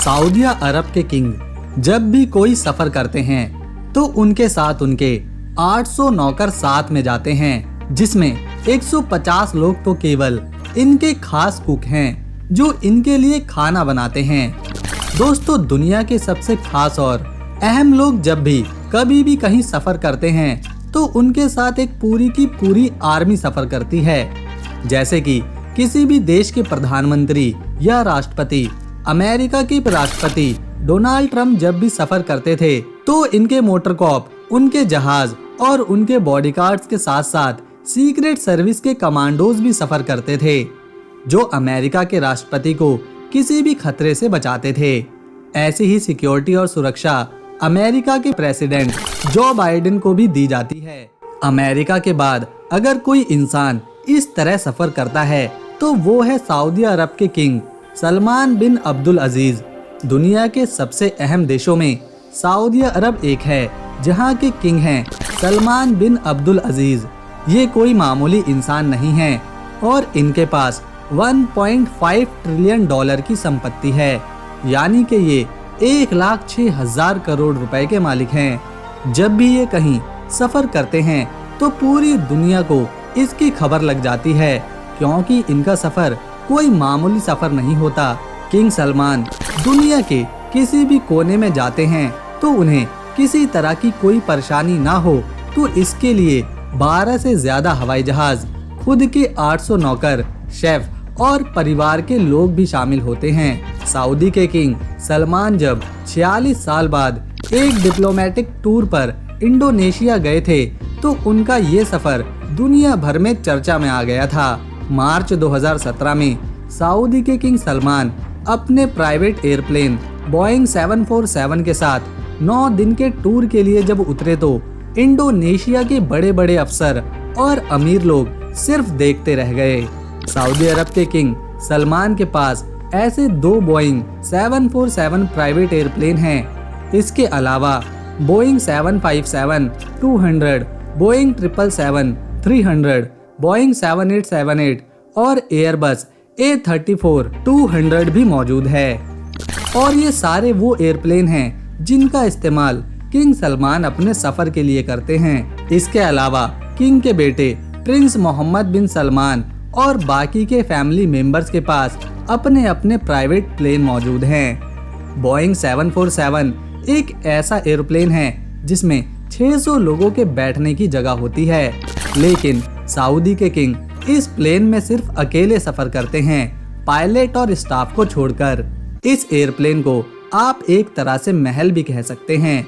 Saudi अरब के king जब भी कोई सफर करते हैं तो उनके साथ उनके 800 नौकर साथ में जाते हैं, जिसमें 150 लोग तो केवल इनके खास कुक हैं जो इनके लिए खाना बनाते हैं। दोस्तों, दुनिया के सबसे खास और अहम लोग जब भी कभी भी कहीं सफर करते हैं तो उनके साथ एक पूरी की पूरी आर्मी सफर करती है। जैसे कि किसी भी देश के प्रधानमंत्री या राष्ट्रपति, अमेरिका के राष्ट्रपति डोनाल्ड ट्रंप जब भी सफर करते थे तो इनके मोटरकॉप, उनके जहाज और उनके बॉडीगार्ड्स के साथ साथ सीक्रेट सर्विस के कमांडोज भी सफर करते थे, जो अमेरिका के राष्ट्रपति को किसी भी खतरे से बचाते थे। ऐसी ही सिक्योरिटी और सुरक्षा अमेरिका के प्रेसिडेंट जो बाइडेन को भी दी जाती है। अमेरिका के बाद अगर कोई इंसान इस तरह सफर करता है तो वो है सऊदी अरब के किंग सलमान बिन अब्दुल अजीज। दुनिया के सबसे अहम देशों में सऊदी अरब एक है, जहां के किंग हैं सलमान बिन अब्दुल अजीज। ये कोई मामूली इंसान नहीं है और इनके पास 1.5 ट्रिलियन डॉलर की संपत्ति है, यानी कि ये 1,06,000 करोड़ रुपए के मालिक हैं। जब भी ये कहीं सफर करते हैं तो पूरी दुनिया को इसकी खबर लग जाती है, क्योंकि इनका सफर कोई मामूली सफर नहीं होता। किंग सलमान दुनिया के किसी भी कोने में जाते हैं तो उन्हें किसी तरह की कोई परेशानी ना हो तो इसके लिए 12 से ज्यादा हवाई जहाज, खुद के 800 नौकर, शेफ और परिवार के लोग भी शामिल होते हैं। सऊदी के किंग सलमान जब 46 साल बाद एक डिप्लोमेटिक टूर पर इंडोनेशिया गए थे तो उनका ये सफर दुनिया भर में चर्चा में आ गया था। मार्च 2017 में सऊदी के किंग सलमान अपने प्राइवेट एयरप्लेन बोइंग 747 के साथ 9 दिन के टूर के लिए जब उतरे तो इंडोनेशिया के बड़े बड़े अफसर और अमीर लोग सिर्फ देखते रह गए। सऊदी अरब के किंग सलमान के पास ऐसे 2 बोइंग 747 प्राइवेट एयरप्लेन हैं। इसके अलावा बोइंग 757-200, बोइंग 777-300, बोइंग 7878 और एयरबस A340-200 भी मौजूद है। और ये सारे वो एयरप्लेन हैं जिनका इस्तेमाल किंग सलमान अपने सफर के लिए करते हैं। इसके अलावा किंग के बेटे प्रिंस मोहम्मद बिन सलमान और बाकी के फैमिली मेंबर्स के पास अपने अपने प्राइवेट प्लेन मौजूद हैं। बोइंग 747 एक ऐसा एयरप्लेन है जिसमें 600 लोगों के बैठने की जगह होती है, लेकिन सऊदी के किंग इस प्लेन में सिर्फ अकेले सफर करते हैं, पायलट और स्टाफ को छोड़कर। इस एयरप्लेन को आप एक तरह से महल भी कह सकते हैं,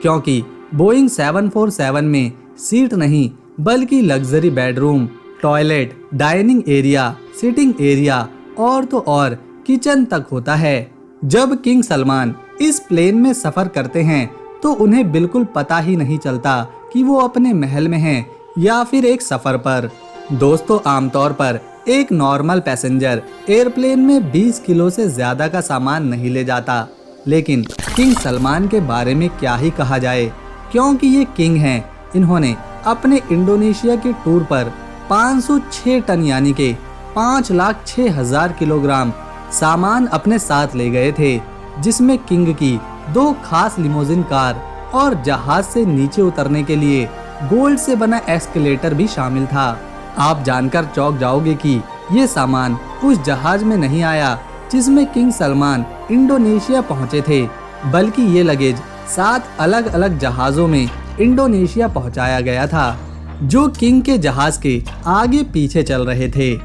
क्योंकि बोइंग 747 में सीट नहीं बल्कि luxury bedroom, toilet, dining area, sitting area और तो और किचन तक होता है। जब किंग सलमान इस प्लेन में सफर करते हैं तो उन्हें बिल्कुल पता ही नहीं चलता कि वो अपने महल में हैं या फिर एक सफर पर। दोस्तों, आमतौर पर एक नॉर्मल पैसेंजर एयरप्लेन में 20 किलो से ज्यादा का सामान नहीं ले जाता, लेकिन किंग सलमान के बारे में क्या ही कहा जाए, क्योंकि ये किंग हैं। इन्होंने अपने इंडोनेशिया के टूर पर 506 टन यानी के 5,06,000 किलोग्राम सामान अपने साथ ले गए थे, जिसमें किंग की 2 खास लिमोजिन कार और जहाज से नीचे उतरने के लिए गोल्ड से बना एस्केलेटर भी शामिल था। आप जानकर चौंक जाओगे कि ये सामान उस जहाज में नहीं आया जिसमें किंग सलमान इंडोनेशिया पहुंचे थे, बल्कि ये लगेज 7 अलग अलग जहाजों में इंडोनेशिया पहुंचाया गया था, जो किंग के जहाज के आगे पीछे चल रहे थे।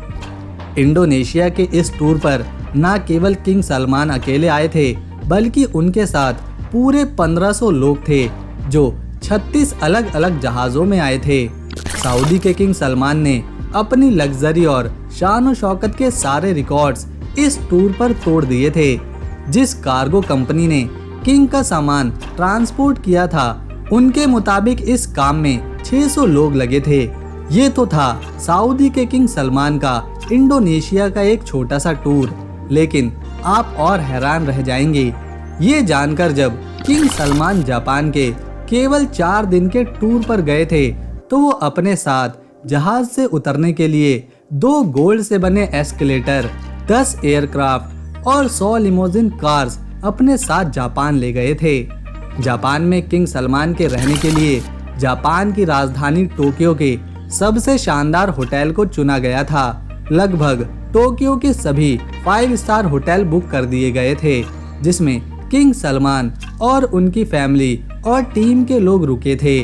इंडोनेशिया के इस टूर पर न केवल किंग सलमान अकेले आए थे, बल्कि उनके साथ पूरे 1500 लोग थे जो 36 अलग अलग जहाजों में आए थे। सऊदी के किंग सलमान ने अपनी लग्जरी और शान शौकत के सारे रिकॉर्ड्स इस टूर पर तोड़ दिए थे। जिस कार्गो कंपनी ने किंग का सामान ट्रांसपोर्ट किया था, उनके मुताबिक इस काम में 600 लोग लगे थे। ये तो था सऊदी के किंग सलमान का इंडोनेशिया का एक छोटा सा टूर, लेकिन आप और हैरान रह जाएंगे ये जानकर जब किंग सलमान जापान के केवल 4 दिन के टूर पर गए थे तो वो अपने साथ जहाज से उतरने के लिए 2 गोल्ड से बने एस्केलेटर, 10 एयरक्राफ्ट और 100 लिमोजिन कार्स अपने साथ जापान ले गए थे। जापान में किंग सलमान के रहने के लिए जापान की राजधानी टोक्यो के सबसे शानदार होटल को चुना गया था। लगभग टोक्यो के सभी 5 स्टार होटल बुक कर दिए गए थे, जिसमें किंग सलमान और उनकी फैमिली और टीम के लोग रुके थे।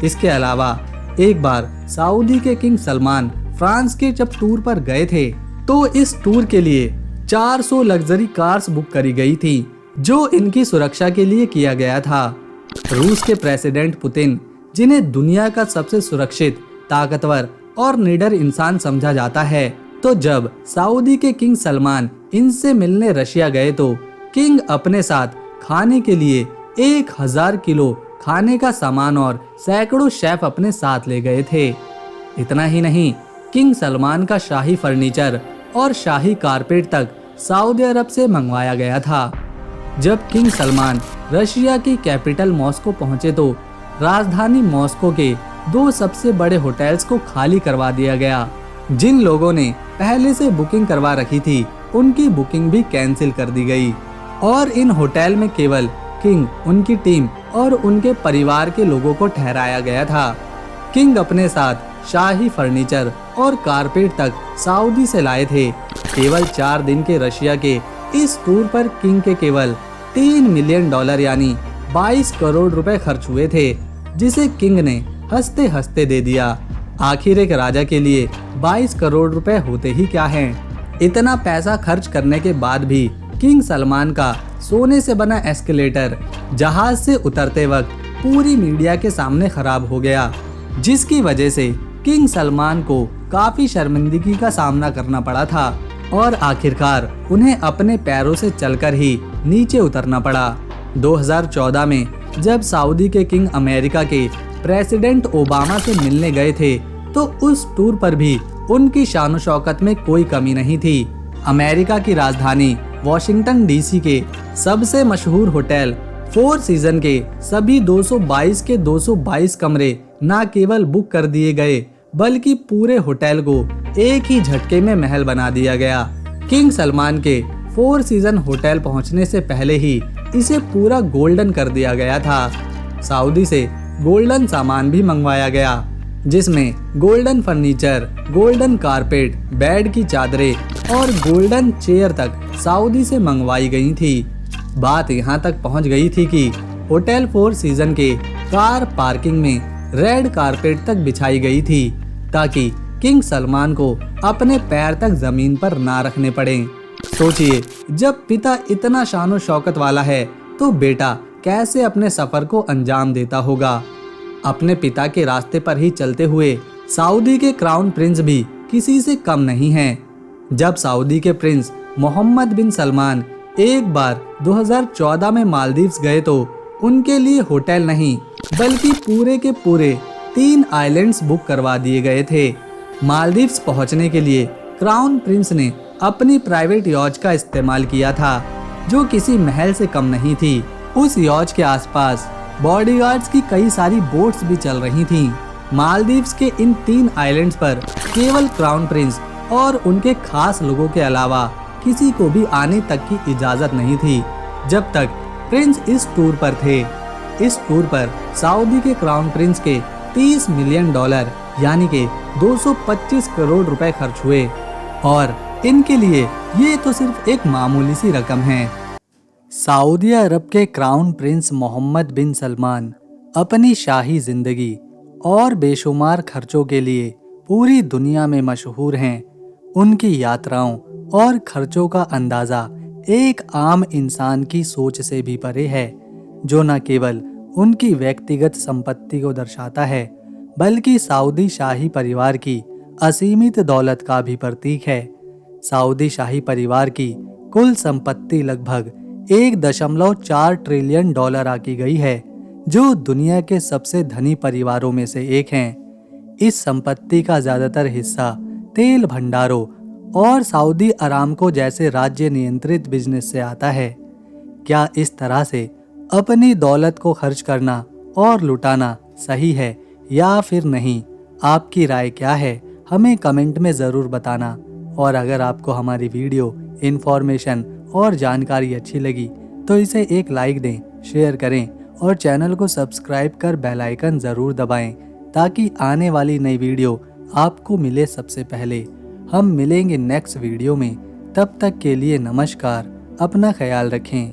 इसके अलावा एक बार सऊदी के किंग सलमान फ्रांस के जब टूर पर गए थे तो इस टूर के लिए 400 लग्जरी कार्स बुक करी गई थी, जो इनकी सुरक्षा के लिए किया गया था। रूस के प्रेसिडेंट पुतिन, जिन्हें दुनिया का सबसे सुरक्षित, ताकतवर और निडर इंसान समझा जाता है, तो जब सऊदी के किंग सलमान इनसे मिलने रशिया गए तो किंग अपने साथ खाने के लिए 1000 किलो खाने का सामान और सैकड़ों शेफ अपने साथ ले गए थे। इतना ही नहीं, किंग सलमान का शाही फर्नीचर और शाही कारपेट तक सऊदी अरब से मंगवाया गया था। जब किंग सलमान रशिया की कैपिटल मॉस्को पहुंचे तो राजधानी मॉस्को के 2 सबसे बड़े होटल्स को खाली करवा दिया गया। जिन लोगों ने पहले से बुकिंग करवा रखी थी, उनकी बुकिंग भी कैंसिल कर दी गई और इन होटल में केवल किंग, उनकी टीम और उनके परिवार के लोगों को ठहराया गया था। किंग अपने साथ शाही फर्नीचर और कारपेट तक सऊदी से लाए थे। केवल 4 दिन के रशिया के इस टूर पर किंग के केवल $3 मिलियन यानी 22 करोड़ रुपए खर्च हुए थे, जिसे किंग ने हंसते हंसते दे दिया। आखिर एक राजा के लिए 22 करोड़ रुपए होते ही क्या हैं? इतना पैसा खर्च करने के बाद भी किंग सलमान का सोने से बना एस्केलेटर जहाज से उतरते वक्त पूरी मीडिया के सामने खराब हो गया, जिसकी वजह से किंग सलमान को काफी शर्मिंदगी का सामना करना पड़ा था और आखिरकार उन्हें अपने पैरों से चलकर ही नीचे उतरना पड़ा। 2014 में जब सऊदी के किंग अमेरिका के प्रेसिडेंट ओबामा से मिलने गए थे तो उस टूर पर भी उनकी शान शौकत में कोई कमी नहीं थी। अमेरिका की राजधानी वॉशिंगटन डीसी के सबसे मशहूर होटल 4 सीजन के सभी 222 के 222 कमरे न केवल बुक कर दिए गए, बल्कि पूरे होटल को एक ही झटके में महल बना दिया गया। किंग सलमान के 4 सीजन होटल पहुंचने से पहले ही इसे पूरा गोल्डन कर दिया गया था। सऊदी से गोल्डन सामान भी मंगवाया गया, जिसमें golden furniture, golden carpet, bed की चादरें और गोल्डन चेयर तक सऊदी से मंगवाई गई थी। बात यहाँ तक पहुँच गई थी कि होटल 4 सीजन के कार पार्किंग में रेड कारपेट तक बिछाई गई थी, ताकि किंग सलमान को अपने पैर तक जमीन पर ना रखने पड़े। सोचिए, जब पिता इतना शानो शौकत वाला है तो बेटा कैसे अपने सफर को अंजाम देता होगा। अपने पिता के रास्ते पर ही चलते हुए सऊदी के क्राउन प्रिंस भी किसी से कम नहीं हैं। जब सऊदी के प्रिंस मोहम्मद बिन सलमान एक बार 2014 में मालदीव्स गए तो उनके लिए होटल नहीं बल्कि पूरे के पूरे 3 आइलैंड्स बुक करवा दिए गए थे। मालदीव्स पहुंचने के लिए क्राउन प्रिंस ने अपनी प्राइवेट यॉच का इस्तेमाल किया था, जो किसी महल से कम नहीं थी। उस यॉच के आसपास बॉडीगार्ड्स की कई सारी बोट्स भी चल रही थीं। मालदीव्स के इन 3 आइलैंड्स पर केवल क्राउन प्रिंस और उनके खास लोगों के अलावा किसी को भी आने तक की इजाजत नहीं थी, जब तक प्रिंस इस टूर पर थे। इस टूर पर सऊदी के क्राउन प्रिंस के $30 मिलियन यानी कि 225 करोड़ रुपए खर्च हुए और इनके लिए ये तो सिर्फ एक मामूली सी रकम है। सऊदी अरब के क्राउन प्रिंस मोहम्मद बिन सलमान अपनी शाही जिंदगी और बेशुमार खर्चों के लिए पूरी दुनिया में मशहूर हैं। उनकी यात्राओं और खर्चों का अंदाज़ा एक आम इंसान की सोच से भी परे है, जो न केवल उनकी व्यक्तिगत संपत्ति को दर्शाता है, बल्कि सऊदी शाही परिवार की असीमित दौलत का भी प्रतीक है। सऊदी शाही परिवार की कुल संपत्ति लगभग $1.4 ट्रिलियन आकी गई है, जो दुनिया के सबसे धनी परिवारों में से एक हैं। इस संपत्ति का ज्यादातर हिस्सा तेल भंडारों और सऊदी अरामको जैसे राज्य नियंत्रित बिजनेस से आता है। क्या इस तरह से अपनी दौलत को खर्च करना और लुटाना सही है या फिर नहीं? आपकी राय क्या है? हमें कमेंट में ज़रूर बताना। और अगर आपको हमारी वीडियो, इन्फॉर्मेशन और जानकारी अच्छी लगी तो इसे एक लाइक दें, शेयर करें और चैनल को सब्सक्राइब कर बेल आइकन ज़रूर दबाएं ताकि आने वाली नई वीडियो आपको मिले सबसे पहले। हम मिलेंगे नेक्स्ट वीडियो में, तब तक के लिए नमस्कार, अपना ख्याल रखें।